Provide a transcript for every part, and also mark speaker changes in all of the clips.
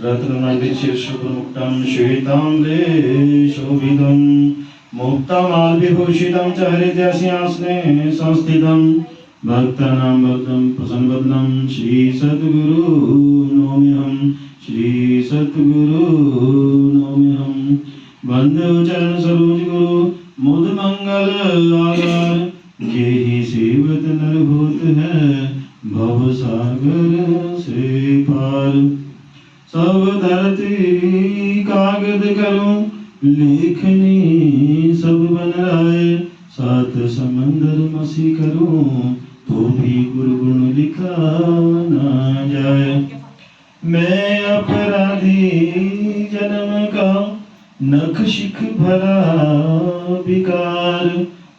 Speaker 1: रत्नमण्डितशीर्षप्रमुक्तं श्वेताम्रे शोभितं मुक्तमालविभूषितं च हरितसिंहासने संस्थितं भक्तानां भक्तं प्रसन्नवदनं श्री सद्गुरु नौम्यहं श्री सद्गुरु नौम्यहं वंदे चरण सरोज गुरु मुद मंगल आधार जेहि सेवत नर होत है भव सागर से पार। सब धरती कागज करूं लेखनी सब बन आए सात समंदर मसी करूं तो भी गुरु गुण लिखा ना जाए। मैं अपराधी जन्म का नख शिख भरा विकार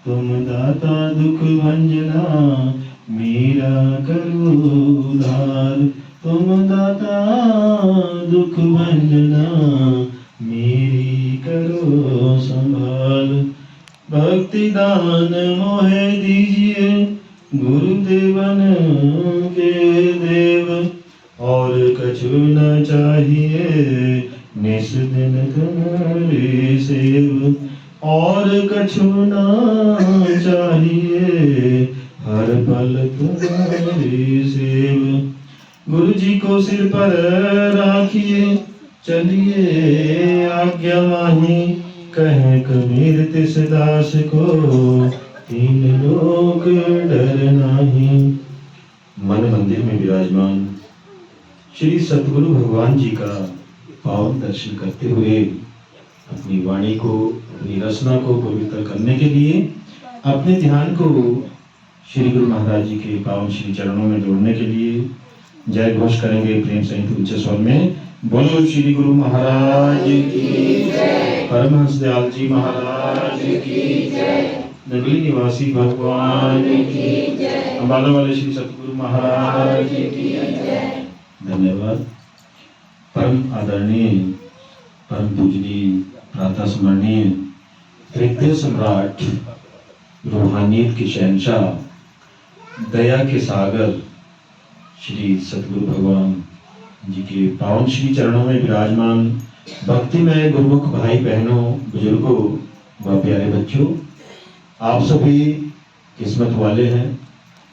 Speaker 1: तुम दाता दुख भंजना मेरा करो उद्धार। तुम दाता दुख भंजना मेरी करो संभाल। भक्ति दान मोहे दीजिए गुरुदेवन के देव और कछु न चाहिए निस दिन तुम्हारे सेव और कछु न चाहिए हर पल तुम्हारे सेव। गुरु जी को सिर पर राखिए चलिए आज्ञा माही कहे कबीर तिस दास को तीन लोग डर नाही। मन मंदिर में विराजमान श्री सतगुरु भगवान जी का पावन दर्शन करते हुए अपनी वाणी को अपनी रचना को पवित्र करने के लिए अपने ध्यान को श्री गुरु महाराज जी के पावन श्री चरणों में जोड़ने के लिए जय घोष करेंगे प्रेम सहित ऊंचे स्वर में। बोलो श्री गुरु महाराज की जय, परमहंस दयाल जी महाराज की जय, नगली निवासी भगवान की जय, अम्बाला वाले श्री सतगुरु महाराज की जय। धन्यवाद। परम आदरणीय परम पूजनीय प्रातः स्मरणीय हृदय सम्राट रूहानियत के शहंशाह दया के सागर श्री सतगुरु भगवान जी के पावन श्री चरणों में विराजमान भक्तिमय गुरुमुख भाई बहनों बुजुर्गों व प्यारे बच्चों, आप सभी किस्मत वाले हैं,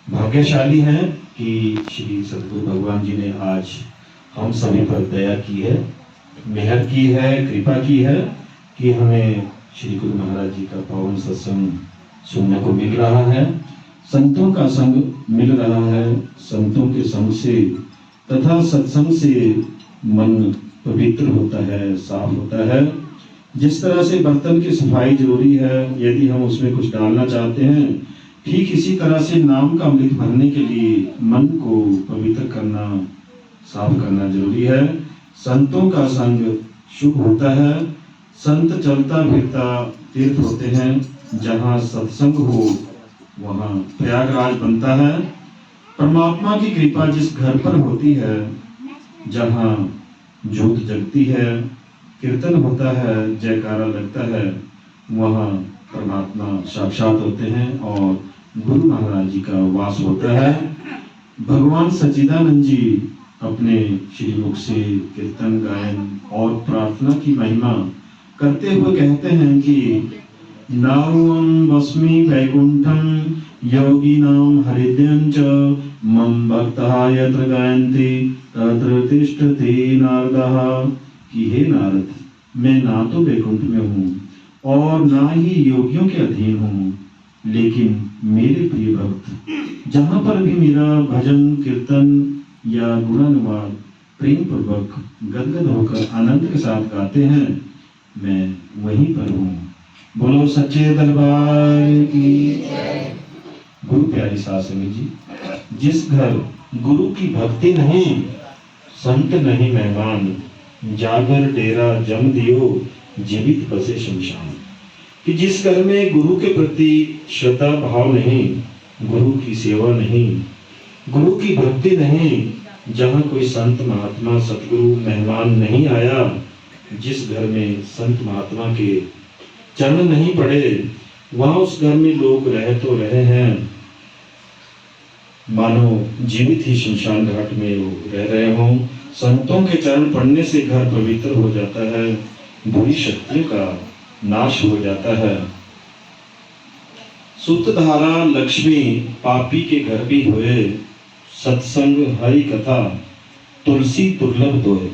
Speaker 1: भाग्यशाली हैं कि श्री सतगुरु भगवान जी ने आज हम सभी पर दया की है, मेहर की है, कृपा की है कि हमें श्री गुरु महाराज जी का पावन सत्संग सुनने को मिल रहा है, संतों का संग मिल रहा है। संतों के संग से तथा सत्संग से मन पवित्र होता है, साफ होता है। जिस तरह से बर्तन की सफाई जरूरी है, यदि हम उसमें कुछ डालना चाहते हैं, ठीक इसी तरह से नाम का अमृत भरने के लिए मन को पवित्र करना, साफ करना जरूरी है। संतों का संग शुभ होता है। संत चलता फिरता तीर्थ होते हैं। जहाँ सत्संग हो वहाँ प्रयागराज बनता है। परमात्मा की कृपा जिस घर पर होती है, जहाँ ज्योत जगती है, कीर्तन होता है, जयकारा लगता है, वहाँ परमात्मा साक्षात होते हैं और गुरु महाराज जी का वास होता है। भगवान सच्चिदानंद जी अपने श्रीमुख से कीर्तन गायन और प्रार्थना की महिमा करते हुए कहते हैं कि नाउम वस्मि वैकुंठम योगिनां हृदयं च मम भक्तः यत्र गायन्ति तत्र तिष्ठति नारदः। कि हे नारद, मैं ना तो वैकुंठ में हूँ और ना ही योगियों के अधीन हूँ, लेकिन मेरे प्रिय भक्त जहाँ पर भी मेरा भजन कीर्तन या गुणानुवाद प्रेम पूर्वक गदगद होकर आनंद के साथ गाते हैं, मैं वहीं पर हूँ। बोलो सच्चे दरबार की जय। गुरु प्यारी साध संगत जी, जिस घर गुरु की भक्ति नहीं, संत नहीं मेहमान, जागर डेरा जम दियो जीवित बसे शमशान। कि जिस घर में गुरु के प्रति श्रद्धा भाव नहीं, गुरु की सेवा नहीं, गुरु की भक्ति नहीं, जहाँ कोई संत महात्मा सतगुरु मेहमान नहीं आया, जिस घर में संत महात्मा के चरण नहीं पड़े, वहां उस घर में लोग रह तो रहे हैं, मानो जीवित ही शमशान घाट में वो रह रहे हों, संतों के चरण पड़ने से घर पवित्र हो जाता है, बुरी शक्तियों का नाश हो जाता है। सूत्रधारा लक्ष्मी पापी के घर भी होए, सत्संग हरि कथा तुलसी दुर्लभ दोए।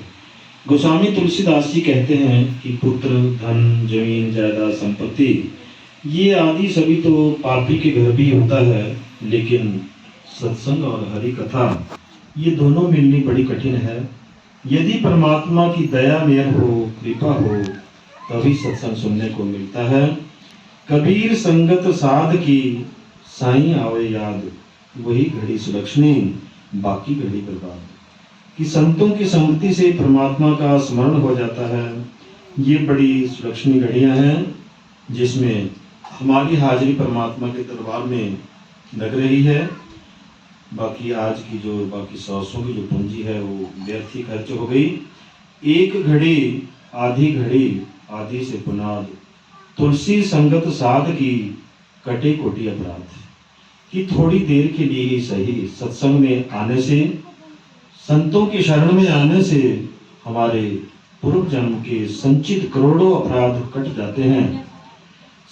Speaker 1: गोस्वामी तुलसीदास जी कहते हैं कि पुत्र, धन, जमीन, जायदाद, संपत्ति ये आदि सभी तो पापी के घर भी होता है, लेकिन सत्संग और हरि कथा ये दोनों मिलनी बड़ी कठिन है। यदि परमात्मा की दया मेहर हो, कृपा हो, तभी सत्संग सुनने को मिलता है। कबीर संगत साध की, साईं आवे याद, वही घड़ी सुलक्षणी, बाकी घड़ी बर्बाद। कि संतों की संगति से परमात्मा का स्मरण हो जाता है। ये बड़ी सुलक्षणी घड़ियां हैं जिसमें हमारी हाजिरी परमात्मा के दरबार में लग रही है। बाकी आज की जो बाकी 100 की जो पूंजी है वो व्यर्थ ही खर्च हो गई। एक घड़ी आधी से पुनाद, तुलसी संगत साध की, कटे कोटि अपराध। कि थोड़ी देर के लिए ही सही सत्संग में आने से, संतों की शरण में आने से हमारे पूर्व जन्म के संचित करोड़ों अपराध कट जाते हैं।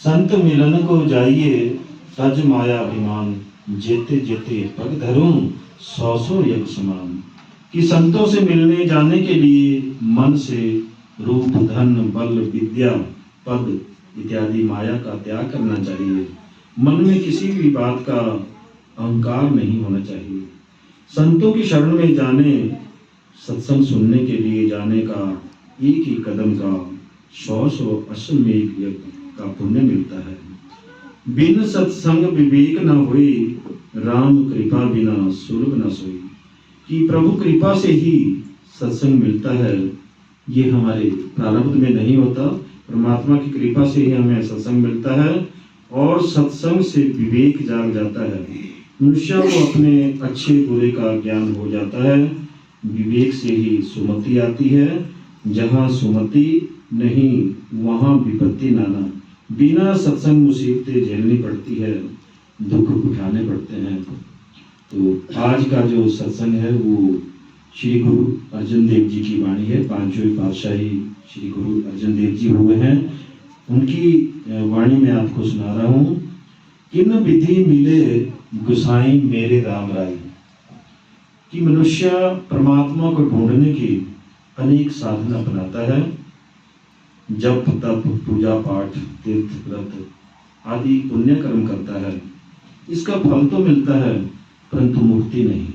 Speaker 1: संत मिलन को जाइए, तज माया अभिमान, जेते जेते पग धरूं, 100 यज्ञ समान। कि संतों से मिलने जाने के लिए मन से रूप, धन, बल, विद्या, पद इत्यादि माया का त्याग करना चाहिए। मन में किसी भी बात का अहंकार नहीं होना चाहिए। संतों की शरण में जाने, सत्संग सुनने के लिए जाने का एक ही कदम का 100 अश्वमेध यज्ञ का पुण्य मिलता है। बिन सत्संग विवेक न होई, राम कृपा बिना सुलभ न सोई। कि प्रभु कृपा से ही सत्संग मिलता है। ये हमारे प्रारब्ध में नहीं होता, परमात्मा की कृपा से ही हमें सत्संग मिलता है। और सत्संग से विवेक जाग जाता है, मनुष्य को अपने अच्छे बुरे का ज्ञान हो जाता है। विवेक से ही सुमति आती है, जहाँ सुमति नहीं वहाँ विपत्ति नाना। बिना सत्संग मुसीबतें झेलनी पड़ती है, दुख उठाने पड़ते हैं। तो आज का जो सत्संग है वो श्री गुरु अर्जन देव जी की वाणी है। 5वीं पातशाही श्री गुरु अर्जन देव जी हुए हैं, उनकी वाणी में आपको सुना रहा हूँ। किन विधि मिले गुसाई मेरे राम राय। कि मनुष्य परमात्मा को ढूंढने की अनेक साधन अपनाता है, जप तप पूजा पाठ तीर्थ व्रत आदि पुण्य कर्म करता है। इसका फल तो मिलता है परंतु मुक्ति नहीं।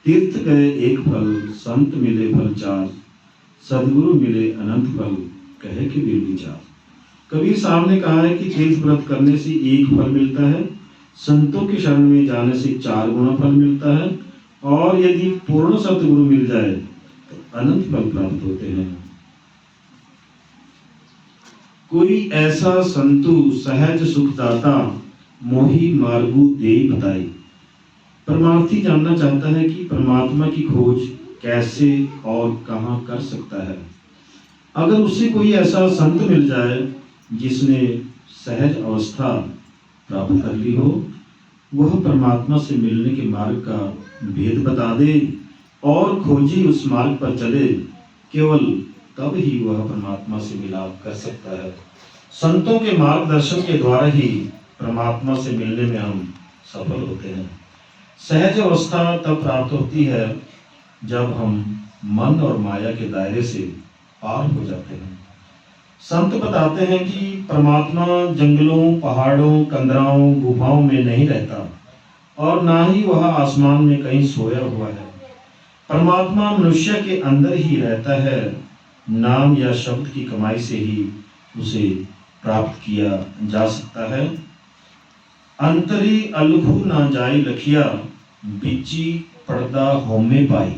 Speaker 1: तीर्थ गए एक फल, संत मिले फल 4, सदगुरु मिले अनंत फल, कहे कि वीर विचार। कबीर साहब ने कहा है कि तीर्थ व्रत करने से 1 फल मिलता है, संतों की शरण में जाने से 4 गुना फल मिलता है, और यदि पूर्ण सतगुरु मिल जाए तो अनंत फल प्राप्त होते हैं। कोई ऐसा संतु सहज सुखदाता, मोही मार्गु देई बताई। परमार्थी जानना चाहता है कि परमात्मा की खोज कैसे और कहाँ कर सकता है। अगर उससे कोई ऐसा संत मिल जाए जिसने सहज अवस्था प्राप्त कर ली हो, वह परमात्मा से मिलने के मार्ग का भेद बता दे और खोजी उस मार्ग पर चले, केवल तब ही वह परमात्मा से मिलाप कर सकता है। संतों के मार्गदर्शन के द्वारा ही परमात्मा से मिलने में हम सफल होते हैं। सहज अवस्था तब प्राप्त होती है जब हम मन और माया के दायरे से पार हो जाते हैं। संत बताते हैं कि परमात्मा जंगलों, पहाड़ों, कंदराओं, गुफाओं में नहीं रहता और ना ही वह आसमान में कहीं सोया हुआ है। परमात्मा मनुष्य के अंदर ही रहता है। नाम या शब्द की कमाई से ही उसे प्राप्त किया जा सकता है। अंतरी अलखू ना जाई लखिया, बिची पर्दा होमे पाई।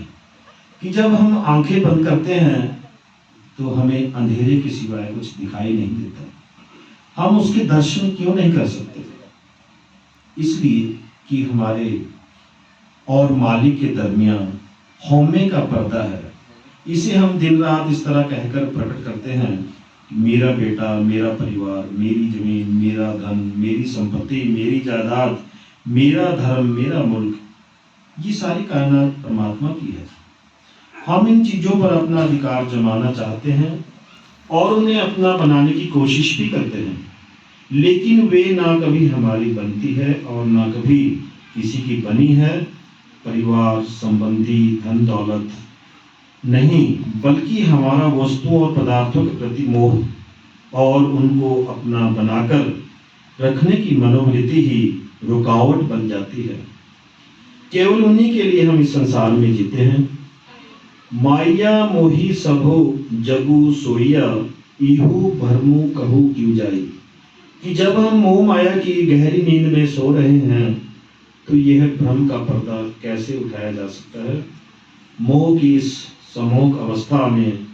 Speaker 1: कि जब हम आंखें बंद करते हैं तो हमें अंधेरे के सिवाय कुछ दिखाई नहीं देता। हम उसके दर्शन क्यों नहीं कर सकते? इसलिए कि हमारे और मालिक के दरमियान होमे का पर्दा है। इसे हम दिन रात इस तरह कहकर प्रकट करते हैं, मेरा बेटा, मेरा परिवार, मेरी जमीन, मेरा धन, मेरी संपत्ति, मेरी जायदाद, मेरा धर्म, मेरा मुल्क, ये सारी कायनात परमात्मा की है। हम इन चीज़ों पर अपना अधिकार जमाना चाहते हैं और उन्हें अपना बनाने की कोशिश भी करते हैं, लेकिन वे ना कभी हमारी बनती है और ना कभी किसी की बनी है। परिवार, संबंधी, धन दौलत नहीं, बल्कि हमारा वस्तुओं और पदार्थों के प्रति मोह और उनको अपना बनाकर रखने की मनोवृत्ति ही रुकावट बन जाती है। केवल उन्हीं के लिए हम इस संसार में जीते हैं। माया मोही सबो जगू सोइया, इहू भरमू कहू क्यों जाई। कि जब हम मोह माया की गहरी नींद में सो रहे हैं तो यह भ्रम का पर्दा कैसे उठाया जा सकता है। मोह की इस सम्मोहक अवस्था में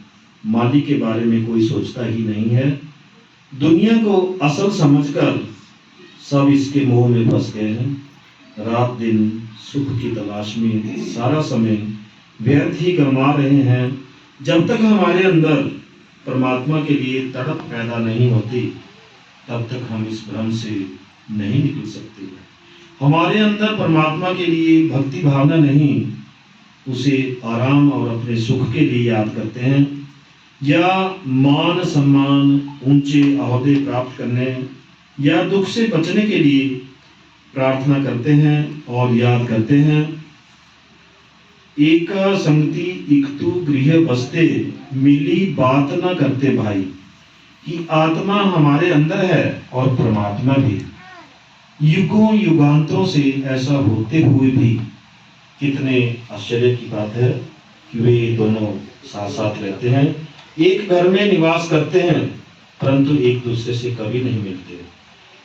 Speaker 1: मालिक के बारे में कोई सोचता ही नहीं है। दुनिया को असल समझकर सब इसके मोह में फंस गए हैं। रात दिन सुख की तलाश में सारा समय व्यर्थ ही गंवा रहे हैं। जब तक हमारे अंदर परमात्मा के लिए तड़प पैदा नहीं होती, तब तक हम इस भ्रम से नहीं निकल सकते। हमारे अंदर परमात्मा के लिए भक्ति भावना नहीं, उसे आराम और अपने सुख के लिए याद करते हैं, या मान सम्मान, ऊंचे ओहदे प्राप्त करने या दुख से बचने के लिए प्रार्थना करते हैं और याद करते हैं। एक संगति इकतु गृह बसते, मिली बात न करते भाई। कि आत्मा हमारे अंदर है और परमात्मा भी। युगों युगांतरों से ऐसा होते हुए भी कितने आश्चर्य की बात है कि वे दोनों साथ साथ रहते हैं, एक घर में निवास करते हैं, परंतु एक दूसरे से कभी नहीं मिलते।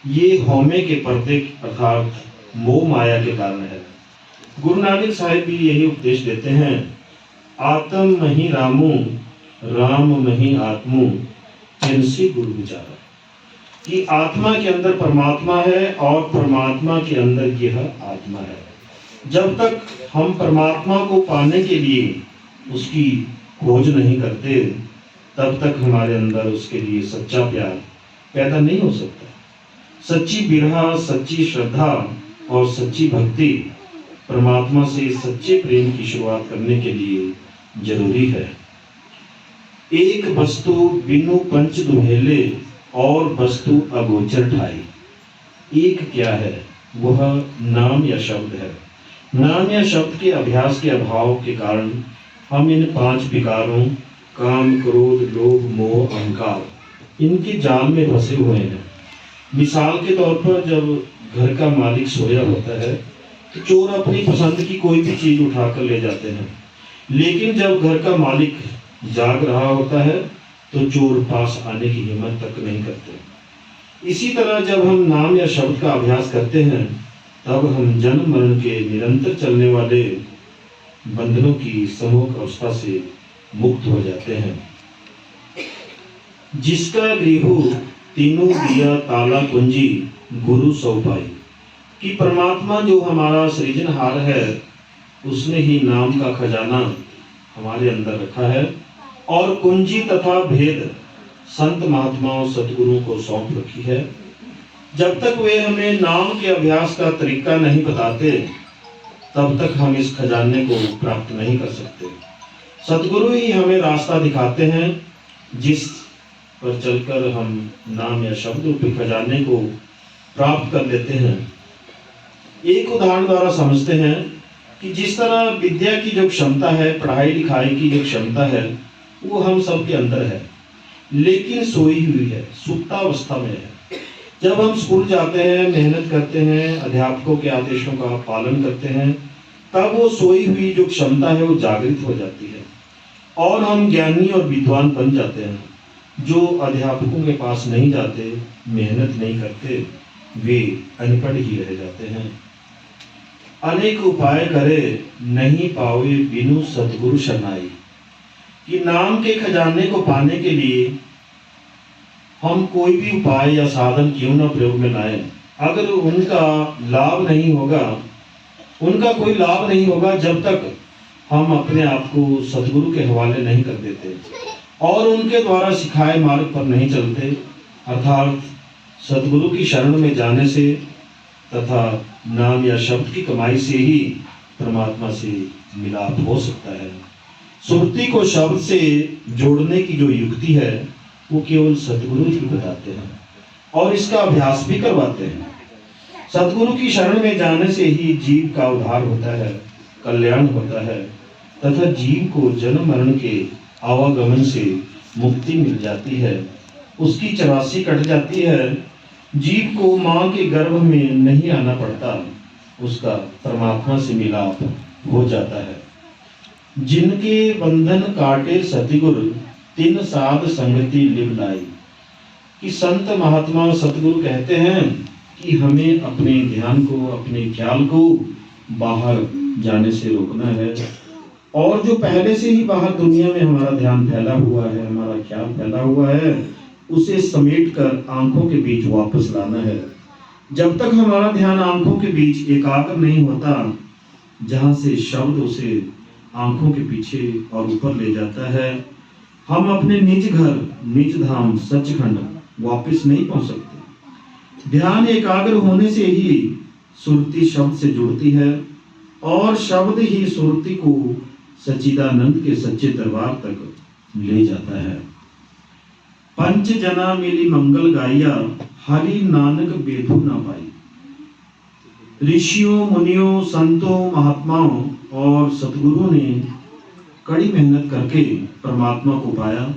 Speaker 1: ये हौमे के पर्दे अर्थात मोह माया के कारण है। गुरु नानक साहिब भी यही उपदेश देते हैं, आत्म मही रामू, राम मही आत्मू, जिनसे गुरु विचारा। कि आत्मा के अंदर परमात्मा है और परमात्मा के अंदर यह आत्मा है। जब तक हम परमात्मा को पाने के लिए उसकी खोज नहीं करते, तब तक हमारे अंदर उसके लिए सच्चा प्यार पैदा नहीं हो सकता। सच्ची बिरहा, सच्ची श्रद्धा और सच्ची भक्ति परमात्मा से सच्चे प्रेम की शुरुआत करने के लिए जरूरी है। एक वस्तु बिनु पंच दुहेले और वस्तु अगोचर ठाई। एक क्या है? वह नाम या शब्द है। नाम या शब्द के अभ्यास के अभाव के कारण हम इन 5 विकारों काम, क्रोध, लोभ, मोह, अहंकार, इनके जाल में फंसे हुए हैं। मिसाल के तौर पर जब घर का मालिक सोया होता है तो चोर अपनी पसंद की कोई भी चीज उठाकर ले जाते हैं, लेकिन जब घर का मालिक जाग रहा होता है तो चोर पास आने की हिम्मत तक नहीं करते। इसी तरह जब हम नाम या शब्द का अभ्यास करते हैं, तब हम जन्म मरण के निरंतर चलने वाले बंधनों की सम्मोहक अवस्था से मुक्त हो जाते हैं। जिसका गृह तीनों दिया ताला कुंजी, गुरु सौ पाई। कि परमात्मा जो हमारा सृजनहार है, उसने ही नाम का खजाना हमारे अंदर रखा है और कुंजी तथा भेद संत महात्माओं सतगुरुओं को सौंप रखी है। जब तक वे हमें नाम के अभ्यास का तरीका नहीं बताते, तब तक हम इस खजाने को प्राप्त नहीं कर सकते। सतगुरु ही हमें रास्ता दिखाते हैं, जिस पर चलकर हम नाम या शब्द रूपी खजाने को प्राप्त कर लेते हैं। एक उदाहरण द्वारा समझते हैं कि जिस तरह विद्या की जो क्षमता है, पढ़ाई लिखाई की जो क्षमता है, वो हम सबके अंदर है, लेकिन सोई हुई है, सुप्तावस्था में है। जब हम स्कूल जाते हैं, मेहनत करते हैं, अध्यापकों के आदेशों का पालन करते हैं, तब वो सोई हुई जो क्षमता है वो जागृत हो जाती है और हम ज्ञानी और विद्वान बन जाते हैं। जो अध्यापकों के पास नहीं जाते, मेहनत नहीं करते, वे अनपढ़ ही रह जाते हैं। अनेक उपाय करे, नहीं पावे बिनु सतगुरु शरणाई। कि नाम के खजाने को पाने के लिए हम कोई भी उपाय या साधन क्यों न प्रयोग में लाएं, अगर उनका लाभ नहीं होगा, उनका कोई लाभ नहीं होगा जब तक हम अपने आप को सतगुरु के हवाले नहीं कर देते और उनके द्वारा सिखाए मार्ग पर नहीं चलते, अर्थात सतगुरु की शरण में जाने से तथा नाम या शब्द की कमाई से ही परमात्मा से मिलाप हो सकता है। सुरती को शब्द से जोड़ने की जो युक्ति है वो केवल सतगुरु ही बताते हैं और इसका अभ्यास भी करवाते हैं। सतगुरु की शरण में जाने से ही जीव का उद्धार होता है, कल्याण होता है तथा जीव को जन्म मरण के आवागमन से मुक्ति मिल जाती है, उसकी चौरासी कट जाती है। जीव को माँ के गर्भ में नहीं आना पड़ता, उसका परमात्मा से मिलाप हो जाता है। जिनके बंधन काटे सतगुर तिन साध संगति लिव लाई। कि संत महात्मा सतगुरु कहते हैं कि हमें अपने ध्यान को, अपने ख्याल को बाहर जाने से रोकना है और जो पहले से ही बाहर दुनिया में हमारा ध्यान फैला हुआ है, हमारा ख्याल फैला हुआ है, उसे समेट कर आंखों के बीच वापस लाना है। जब तक हमारा ध्यान आंखों के बीच एकाग्र नहीं होता, जहां से शब्द उसे आंखों के पीछे और ऊपर ले जाता है, हम अपने निज घर, निज धाम सचखंड वापस नहीं पहुंच सकते। ध्यान एकाग्र होने से ही सुरती शब्द से जुड़ती है और शब्द ही सुरती को सच्चिदानंद के सच्चे दरबार तक ले जाता है। पंच जना मिली मंगल गाइया, हरि नानक बेधु ना पाई। ऋषियों, मुनियों, संतों, महात्माओं और सतगुरु ने कड़ी मेहनत करके परमात्मा को पाया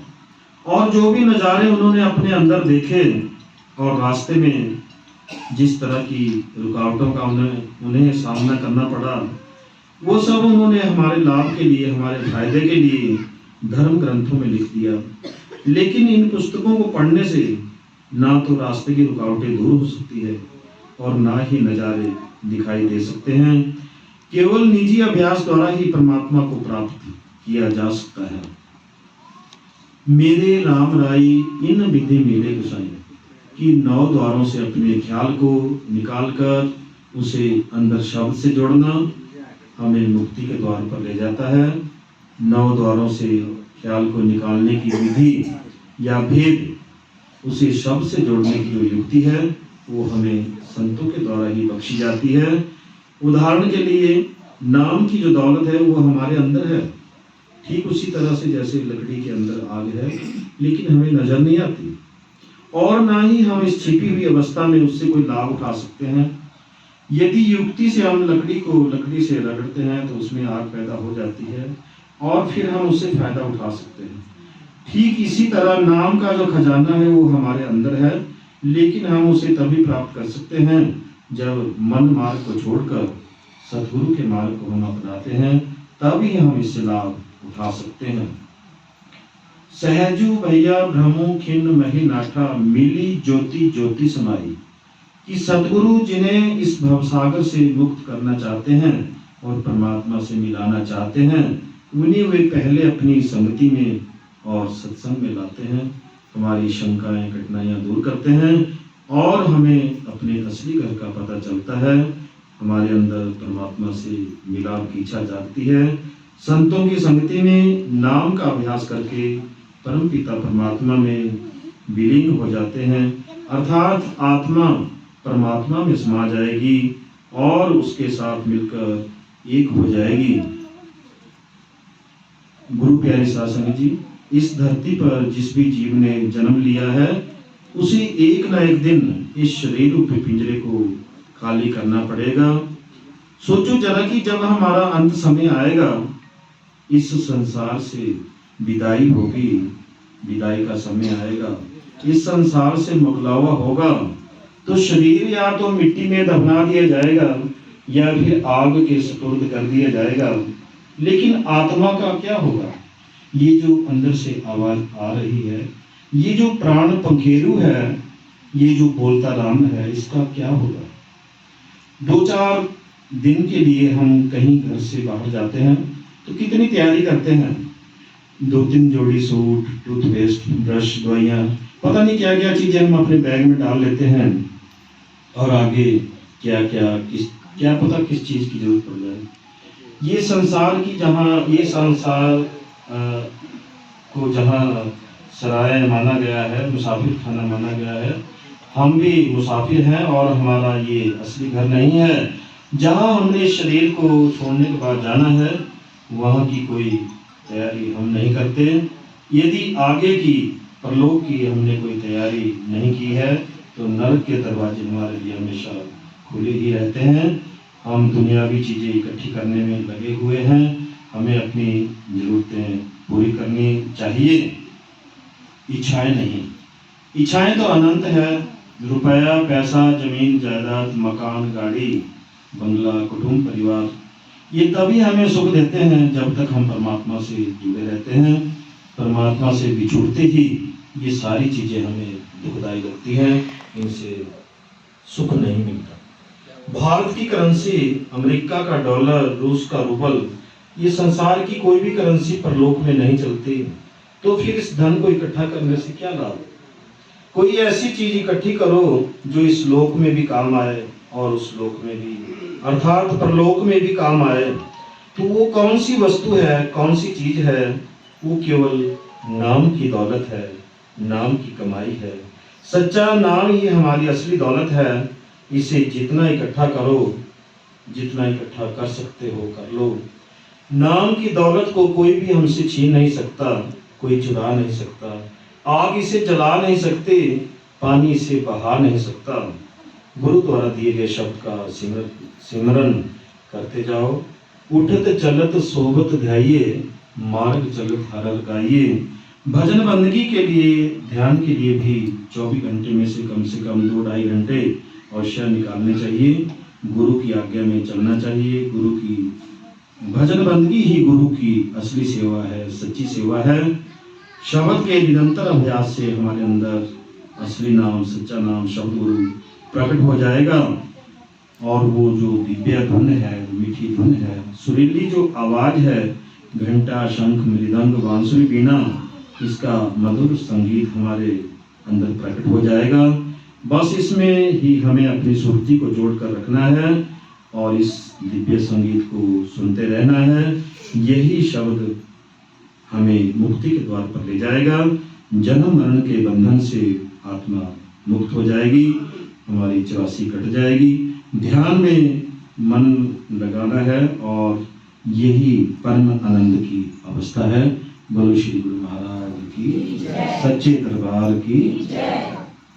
Speaker 1: और जो भी नज़ारे उन्होंने अपने अंदर देखे और रास्ते में जिस तरह की रुकावटों का उन्हें सामना करना पड़ा, वो सब उन्होंने हमारे लाभ के लिए, हमारे फायदे के लिए धर्म ग्रंथों में लिख दिया। लेकिन इन पुस्तकों को पढ़ने से ना तो रास्ते की रुकावटें दूर हो सकती है और ना ही नज़ारे दिखाई दे सकते हैं। केवल निजी अभ्यास द्वारा ही परमात्मा को प्राप्त किया जा सकता है। मेरे राम राई इन विधि मिले गुसाई। कि 9 द्वारों से अपने ख्याल को निकालकर उसे अंदर शब्द से जोड़ना हमें मुक्ति के द्वार पर ले जाता है। 9 द्वारों से ख्याल को निकालने की विधि या भेद उसे शब्द से जोड़ने की जो युक्ति है वो हमें संतों के द्वारा ही बख्शी जाती है। उदाहरण के लिए नाम की जो दौलत है वो हमारे अंदर है, ठीक उसी तरह से जैसे लकड़ी के अंदर आग है लेकिन हमें नजर नहीं आती और ना ही हम इस छिपी हुई अवस्था में उससे कोई लाभ उठा सकते हैं। यदि युक्ति से हम लकड़ी से रगड़ते हैं तो उसमें आग पैदा हो जाती है और फिर हम उससे फायदा उठा सकते हैं। ठीक इसी तरह नाम का जो खजाना है वो हमारे अंदर है, लेकिन हम उसे तभी प्राप्त कर सकते हैं जब मन मार्ग को छोड़कर सतगुरु के मार्ग को हम अपनाते हैं, तभी हम इससे लाभ उठा सकते हैं। सहजू भैया भ्रमु खिन्न मही नाठा, मिली ज्योति ज्योति समाई। कि सतगुरु जिन्हें इस भवसागर से मुक्त करना चाहते हैं और परमात्मा से मिलाना चाहते हैं, उन्हें वे पहले अपनी संगति में और सत्संग में लाते हैं, हमारी शंकाएं कठिनाइयां दूर करते हैं और हमें अपने असली घर का पता चलता है। हमारे अंदर परमात्मा से मिलाप की इच्छा जागती है। संतों की संगति में नाम का अभ्यास करके परम पिता परमात्मा में विलीन हो जाते हैं, अर्थात आत्मा परमात्मा में समा जाएगी और उसके साथ मिलकर एक हो जाएगी। गुरु प्यारे साध संगत जी, इस धरती पर जिस भी जीव ने जन्म लिया है उसे एक ना एक दिन इस शरीर रूपी पिंजरे को खाली करना पड़ेगा। सोचो जरा कि जब हमारा अंत समय आएगा, इस संसार से विदाई होगी, विदाई का समय आएगा, इस संसार से मुकलावा होगा, तो शरीर या तो मिट्टी में दफना दिया जाएगा या फिर आग के सुपुर्द कर दिया जाएगा। लेकिन आत्मा का क्या होगा? ये जो अंदर से आवाज आ रही है, ये जो प्राण पंखेरु है, ये जो बोलता राम है, इसका क्या होगा? 2-4 दिन के लिए हम कहीं घर से बाहर जाते हैं तो कितनी तैयारी करते हैं, 2-3 जोड़ी सूट, टूथपेस्ट, ब्रश, दवाइयाँ, पता नहीं क्या क्या चीजें हम अपने बैग में डाल लेते हैं और आगे क्या पता किस चीज की जरूरत पड़ जाए। ये संसार की ये संसार को जहाँ सराय माना गया है, मुसाफिर खाना माना गया है, हम भी मुसाफिर हैं और हमारा ये असली घर नहीं है। जहाँ हमने शरीर को छोड़ने के बाद जाना है, वहाँ की कोई तैयारी हम नहीं करते, यदि आगे की परलोक की हमने कोई तैयारी नहीं की है, तो नरक के दरवाजे हमारे लिए हमेशा खुले ही रहते हैं। हम दुनियावी चीज़ें इकट्ठी करने में लगे हुए हैं, हमें अपनी ज़रूरतें पूरी करनी चाहिए, इच्छाएं नहीं। इच्छाएं तो अनंत है, रुपया, पैसा, जमीन, जायदाद, मकान, गाड़ी, बंगला, कुटुंब, परिवार, ये तभी हमें सुख देते हैं जब तक हम परमात्मा से जुड़े रहते हैं। परमात्मा से बिछुड़ते ही ये सारी चीज़ें हमें दुखदाई लगती हैं, इनसे सुख नहीं मिलता। भारत की करेंसी, अमेरिका का डॉलर, रूस का रूबल, ये संसार की कोई भी करेंसी परलोक में नहीं चलती, तो फिर इस धन को इकट्ठा करने से क्या लाभ? कोई ऐसी चीज इकट्ठी करो जो इस लोक में भी काम आए और उस लोक में भी, अर्थात परलोक में भी काम आए। तो वो कौन सी वस्तु है, कौन सी चीज है? वो केवल नाम की दौलत है, नाम की कमाई है। सच्चा नाम ही हमारी असली दौलत है। इसे जितना इकट्ठा करो, जितना इकट्ठा कर सकते हो कर लो। नाम की दौलत को कोई भी हमसे छीन नहीं सकता, कोई चुरा नहीं सकता। आग इसे जला नहीं सकते, पानी इसे बहा नहीं सकता। गुरु द्वारा दिए गए शब्द का सिमरन करते जाओ। उठत चलत सोबत ध्याइए, मार्ग चलत हरल गाइए। भजन बंदगी के लिए, ध्यान के लिए भी 24 घंटे में से कम 2-2.5 घंटे अवश्य निकालने चाहिए। गुरु की आज्ञा में चलना चाहिए। गुरु की भजन बंदगी ही गुरु की असली सेवा है, सच्ची सेवा है। शब्द के निरंतर अभ्यास से हमारे अंदर असली नाम, सच्चा नाम, शब्द गुरु प्रकट हो जाएगा। और वो जो दिव्य धुन है, मीठी धुन है, सुरीली जो आवाज है, घंटा, शंख, मृदंग, बांसुरी, वीणा, इसका मधुर संगीत हमारे अंदर प्रकट हो जाएगा। बस इसमें ही हमें अपनी सुरती को जोड़कर रखना है और इस दिव्य संगीत को सुनते रहना है। यही शब्द हमें मुक्ति के द्वार पर ले जाएगा। जन्म मरण के बंधन से आत्मा मुक्त हो जाएगी, हमारी 84 कट जाएगी। ध्यान में मन लगाना है और यही परम आनंद की अवस्था है। बोलो श्री गुरु महाराज की, सच्चे दरबार की।